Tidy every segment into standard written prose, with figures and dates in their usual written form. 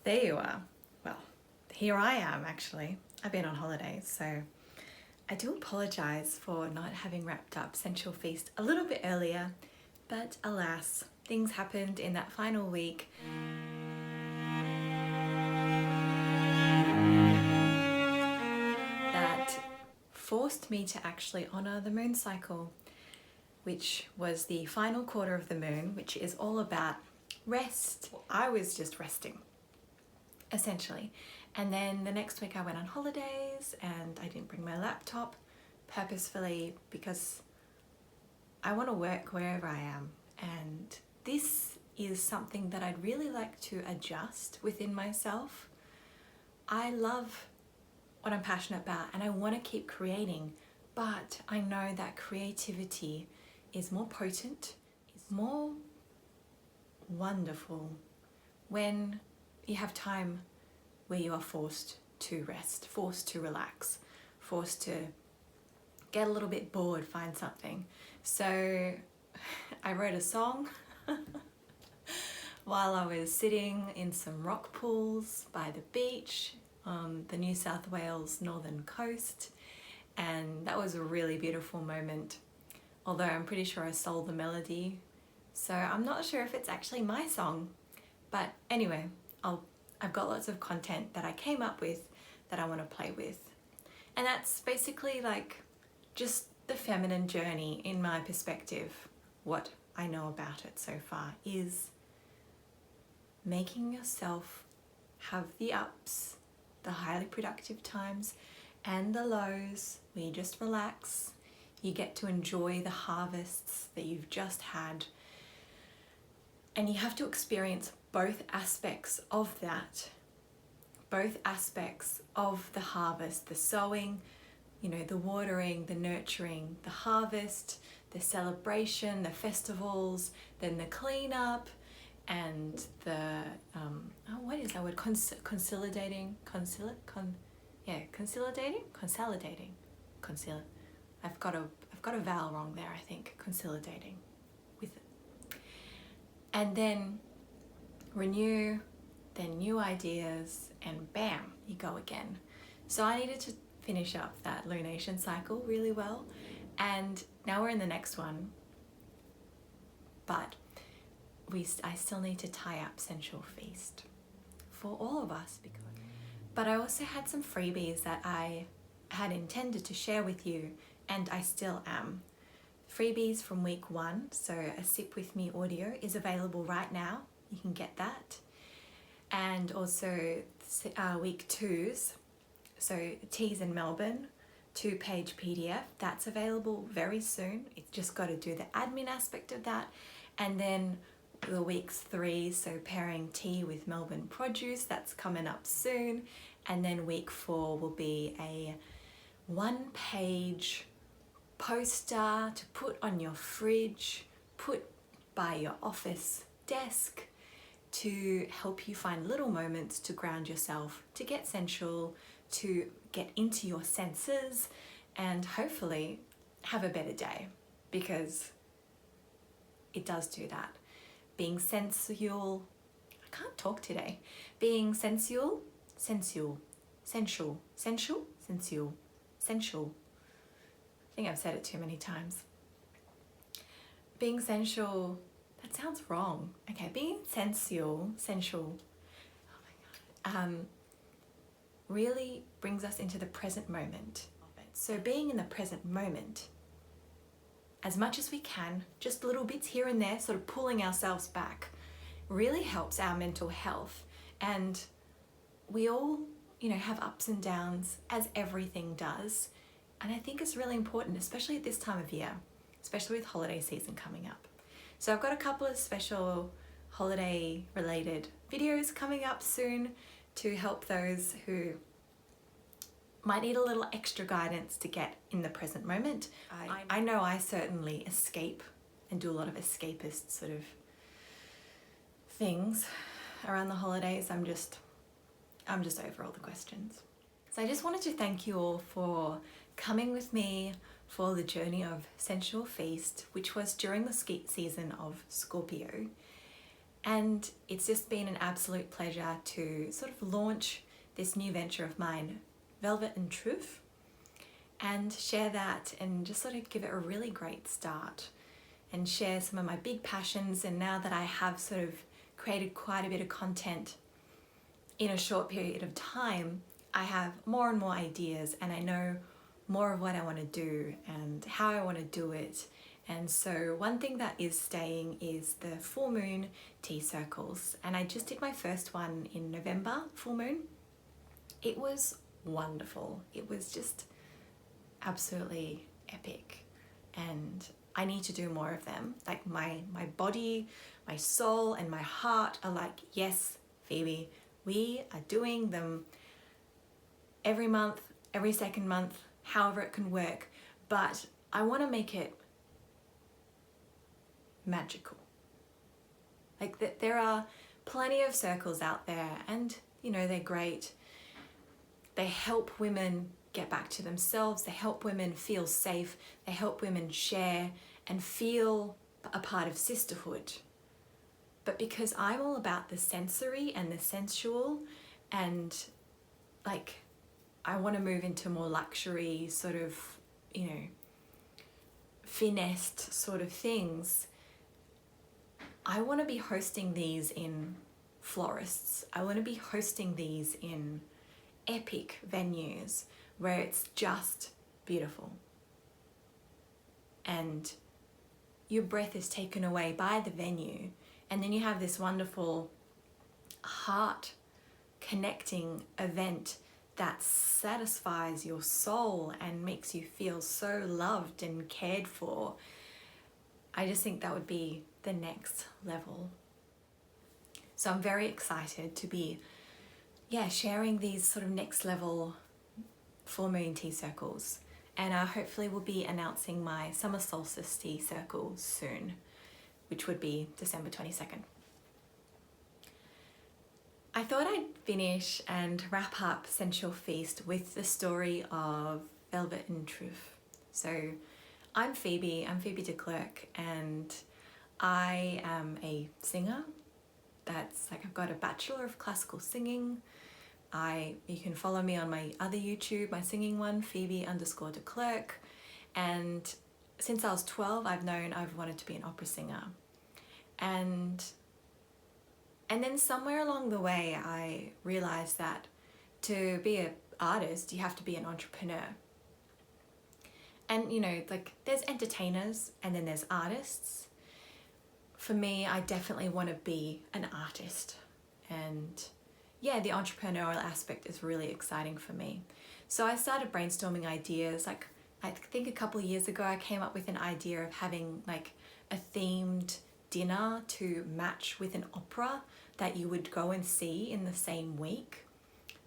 There you are. Well, here I am actually. I've been on holidays, so I do apologize for not having wrapped up Sensual Feast a little bit earlier, but alas, things happened in that final week. That forced me to actually honor the moon cycle, which was the final quarter of the moon, which is all about rest. I was just resting, essentially. And then the next week I went on holidays and I didn't bring my laptop purposefully because I want to work wherever I am. And this is something that I'd really like to adjust within myself. I love what I'm passionate about and I want to keep creating, but I know that creativity is more potent, is more wonderful when you have time where you are forced to rest, forced to relax, forced to get a little bit bored, find something. So I wrote a song while I was sitting in some rock pools by the beach on the New South Wales northern coast, and that was a really beautiful moment, although I'm pretty sure I stole the melody, so I'm not sure if it's actually my song. But anyway, I've got lots of content that I came up with that I want to play with, and that's basically like just the feminine journey in my perspective. What I know about it so far is making yourself have the ups, the highly productive times, and the lows where you just relax. You get to enjoy the harvests that you've just had, and you have to experience both aspects of that, both aspects of the harvest, the sowing, the watering, the nurturing, the harvest, the celebration, the festivals, then the cleanup, and the what is that word? Consolidating. I've got a vowel wrong there, I think. Consolidating with it, and then renew, then new ideas, and bam, you go again. So I needed to finish up that lunation cycle really well, and now we're in the next one, but I still need to tie up Sensual Feast for all of us. But I also had some freebies that I had intended to share with you, and I still am. Freebies from week 1, so a Sip With Me audio is available right now. You can get that. And also week 2's, so Teas in Melbourne, 2-page PDF, that's available very soon. It's just got to do the admin aspect of that. And then the week's 3, so pairing tea with Melbourne produce, that's coming up soon. And then week 4 will be a 1-page poster to put on your fridge, put by your office desk, to help you find little moments to ground yourself, to get sensual, to get into your senses, and hopefully have a better day, because it does do that. Being sensual, I can't talk today. Being sensual, sensual. I think I've said it too many times. Being sensual, that sounds wrong. Okay, being sensual, oh my God, really brings us into the present moment. So being in the present moment, as much as we can, just little bits here and there, sort of pulling ourselves back, really helps our mental health. And we all, have ups and downs, as everything does. And I think it's really important, especially at this time of year, especially with holiday season coming up. So I've got a couple of special holiday related videos coming up soon to help those who might need a little extra guidance to get in the present moment. I know I certainly escape and do a lot of escapist sort of things around the holidays. I'm just over all the questions. So I just wanted to thank you all for coming with me for the journey of Sensual Feast, which was during the season of Scorpio. And it's just been an absolute pleasure to sort of launch this new venture of mine, Velvet and Truffe, and share that and just sort of give it a really great start and share some of my big passions. And now that I have sort of created quite a bit of content in a short period of time, I have more and more ideas, and I know more of what I want to do and how I want to do it. And so one thing that is staying is the full moon tea circles. And I just did my first one in November, full moon. It was wonderful. It was just absolutely epic. And I need to do more of them. Like my body, my soul, and my heart are like, yes, Phoebe, we are doing them every month, every second month, however it can work. But I want to make it magical. Like that, there are plenty of circles out there, and you know, they're great. They help women get back to themselves. They help women feel safe. They help women share and feel a part of sisterhood. But because I'm all about the sensory and the sensual, and like I want to move into more luxury sort of, you know, finessed sort of things, I want to be hosting these in florists. I want to be hosting these in epic venues where it's just beautiful. And your breath is taken away by the venue, and then you have this wonderful heart connecting event that satisfies your soul and makes you feel so loved and cared for. I just think that would be the next level. So I'm very excited to be sharing these sort of next level full moon tea circles, and hopefully we'll be announcing my summer solstice tea circle soon, which would be December 22nd. I thought I'd finish and wrap up Sensual Feast with the story of Velvet and Truffe. So I'm Phoebe de Klerk, and I am a singer. That's like, I've got a Bachelor of Classical Singing. You can follow me on my other YouTube, my singing one, Phoebe_de Klerk. And since I was 12, I've wanted to be an opera singer. And then somewhere along the way, I realized that to be an artist, you have to be an entrepreneur. And you know, like there's entertainers and then there's artists. For me, I definitely want to be an artist. And yeah, the entrepreneurial aspect is really exciting for me. So I started brainstorming ideas. Like I think a couple of years ago, I came up with an idea of having like a themed dinner to match with an opera that you would go and see in the same week.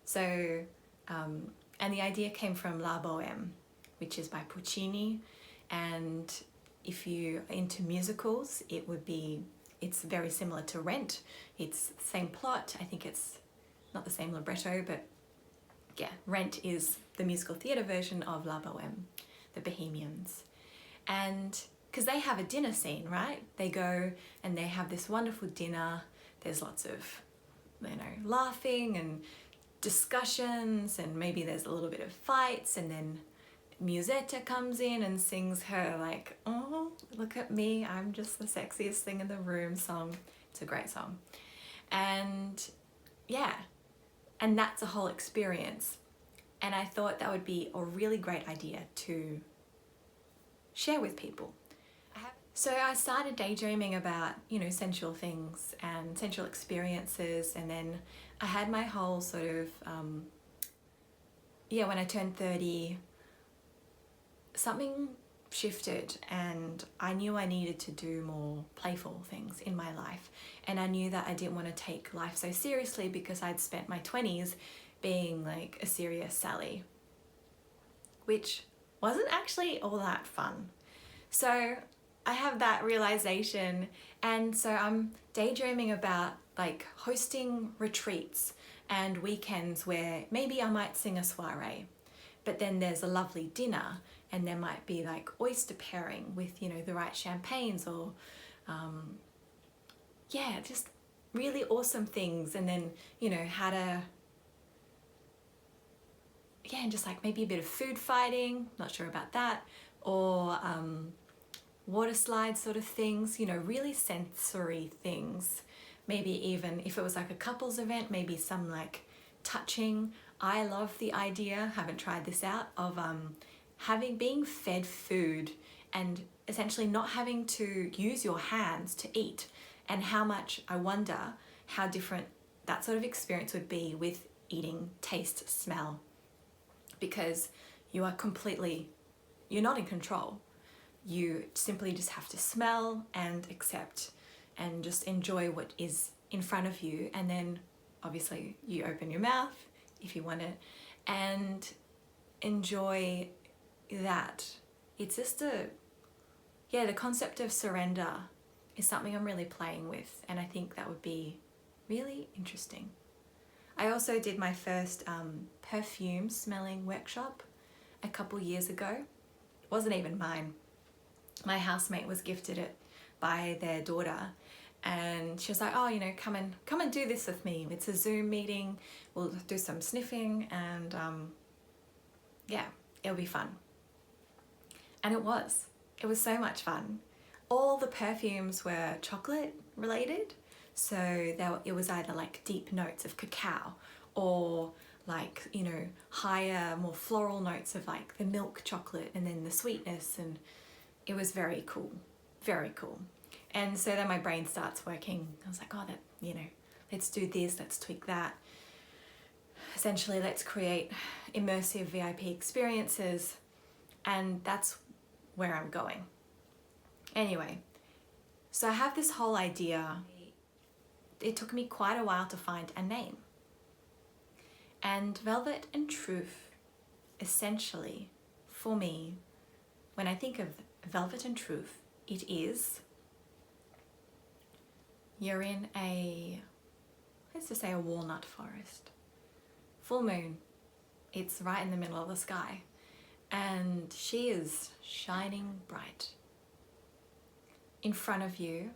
So, and the idea came from La Bohème, which is by Puccini. And if you're into musicals, it's very similar to Rent. It's the same plot. I think it's not the same libretto, but yeah, Rent is the musical theatre version of La Bohème, the Bohemians. And because they have a dinner scene, right? They go and they have this wonderful dinner. There's lots of, you know, laughing and discussions, and maybe there's a little bit of fights, and then Musetta comes in and sings her like, oh, look at me, I'm just the sexiest thing in the room song. It's a great song. And yeah, and that's a whole experience. And I thought that would be a really great idea to share with people. So I started daydreaming about, you know, sensual things and sensual experiences, and then I had my whole sort of, when I turned 30, something shifted, and I knew I needed to do more playful things in my life. And I knew that I didn't want to take life so seriously because I'd spent my 20s being like a serious Sally, which wasn't actually all that fun. So I have that realization, and so I'm daydreaming about like hosting retreats and weekends where maybe I might sing a soiree, but then there's a lovely dinner, and there might be like oyster pairing with, you know, the right champagnes, or just really awesome things, and then, you know, how to, yeah, and just like maybe a bit of food fighting, not sure about that, or water slide sort of things, you know, really sensory things. Maybe even if it was like a couples event, maybe some like touching. I love the idea, haven't tried this out, of being fed food and essentially not having to use your hands to eat, and how much I wonder how different that sort of experience would be with eating, taste, smell, because you're not in control. You simply just have to smell and accept and just enjoy what is in front of you, and then obviously you open your mouth if you want it and enjoy that. It's just the concept of surrender is something I'm really playing with, and I think that would be really interesting. I also did my first perfume smelling workshop a couple years ago. It wasn't even mine. My housemate was gifted it by their daughter, and she was like, oh, you know, come and do this with me. It's a Zoom meeting, we'll do some sniffing, and yeah, it'll be fun. And it was so much fun. All the perfumes were chocolate related, so it was either like deep notes of cacao, or like, you know, higher, more floral notes of like the milk chocolate, and then the sweetness, and it was very cool, very cool. And so then my brain starts working. I was like, oh, that, you know, let's do this, let's tweak that. Essentially, let's create immersive VIP experiences, and that's where I'm going. Anyway, so I have this whole idea. It took me quite a while to find a name. And Velvet and Truffe, essentially, for me, when I think of Velvet and Truffe, it is, you're in let's just say a walnut forest. Full moon, it's right in the middle of the sky, and she is shining bright. In front of you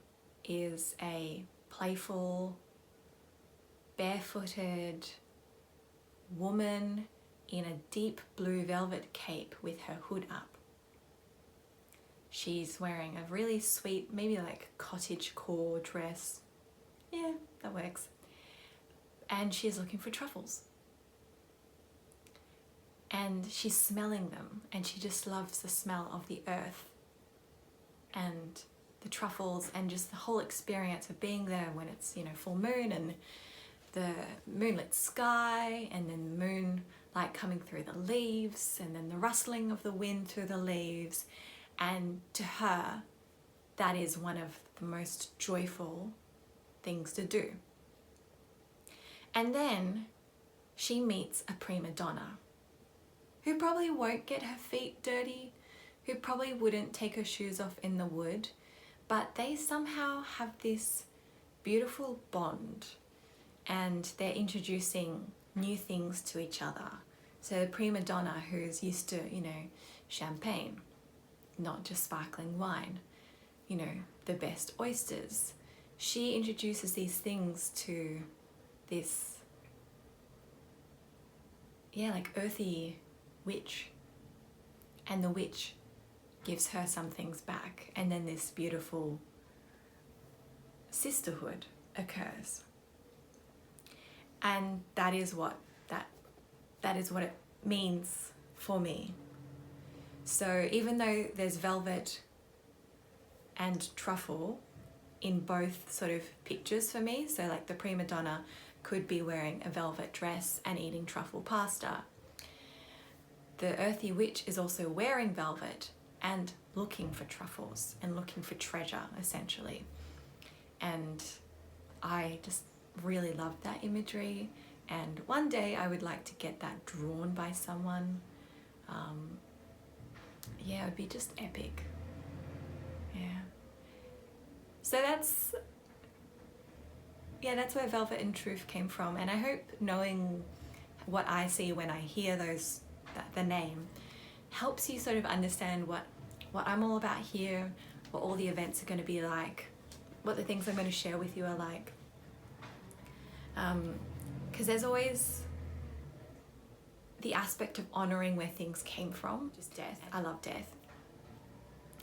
is a playful, barefooted woman in a deep blue velvet cape with her hood up. She's wearing a really sweet, maybe like cottagecore dress. Yeah, that works. And she's looking for truffles. And she's smelling them, and she just loves the smell of the earth and the truffles, and just the whole experience of being there when it's, you know, full moon, and the moonlit sky, and then the moonlight coming through the leaves, and then the rustling of the wind through the leaves. And to her, that is one of the most joyful things to do. And then she meets a prima donna who probably won't get her feet dirty, who probably wouldn't take her shoes off in the wood, but they somehow have this beautiful bond, and they're introducing new things to each other. So the prima donna, who's used to, you know, champagne, not just sparkling wine, you know, the best oysters, she introduces these things to this, yeah, like earthy witch, and the witch gives her some things back, and then this beautiful sisterhood occurs. And that is what it means for me. So even though there's velvet and truffle in both sort of pictures for me, so like the prima donna could be wearing a velvet dress and eating truffle pasta, the earthy witch is also wearing velvet and looking for truffles and looking for treasure, essentially. And I just really loved that imagery, and one day I would like to get that drawn by someone. Yeah, it would be just epic. Yeah. So that's where Velvet and Truffe came from, and I hope knowing what I see when I hear the name helps you sort of understand what I'm all about here, what all the events are going to be like, what the things I'm going to share with you are like. Because there's always the aspect of honoring where things came from. Just death. I love death.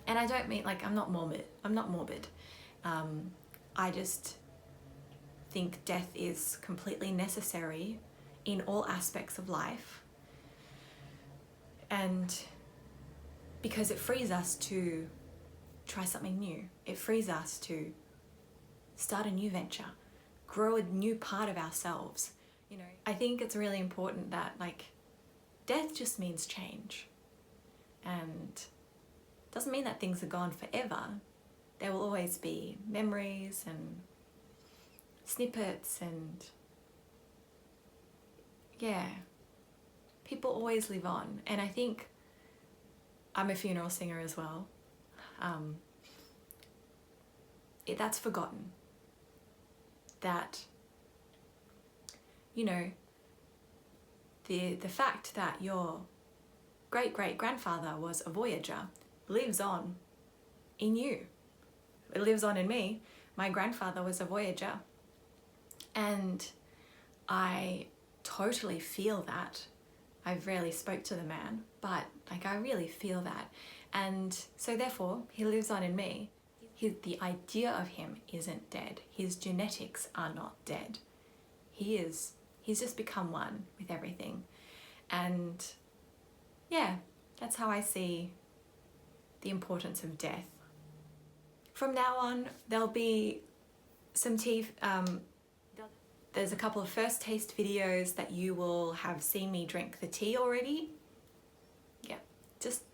And I don't mean, like, I'm not morbid. I just think death is completely necessary in all aspects of life. And because it frees us to try something new. It frees us to start a new venture, grow a new part of ourselves. You know, I think it's really important that, like, death just means change. And doesn't mean that things are gone forever. There will always be memories and snippets and, yeah, people always live on. And I think I'm a funeral singer as well. That's forgotten. That, you know, the fact that your great-great-grandfather was a voyager lives on in you. It lives on in me. My grandfather was a voyager. And I totally feel that. I rarely spoke to the man, but, like, I really feel that. And so therefore, he lives on in me. The idea of him isn't dead. His genetics are not dead. He's just become one with everything. And yeah, that's how I see the importance of death. From now on, there'll be some tea. There's a couple of first taste videos that you will have seen me drink the tea already. Yeah, just,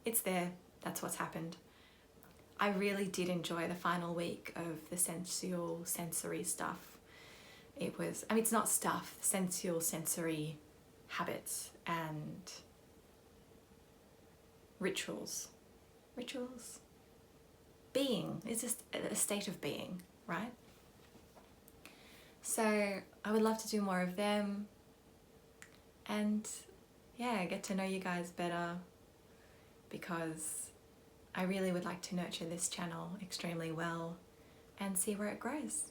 it's there. That's what's happened. I really did enjoy the final week of the sensual sensory stuff. It was, I mean, it's not stuff, sensual sensory habits and rituals. Being, it's just a state of being, right? So I would love to do more of them and, yeah, get to know you guys better, because I really would like to nurture this channel extremely well and see where it grows.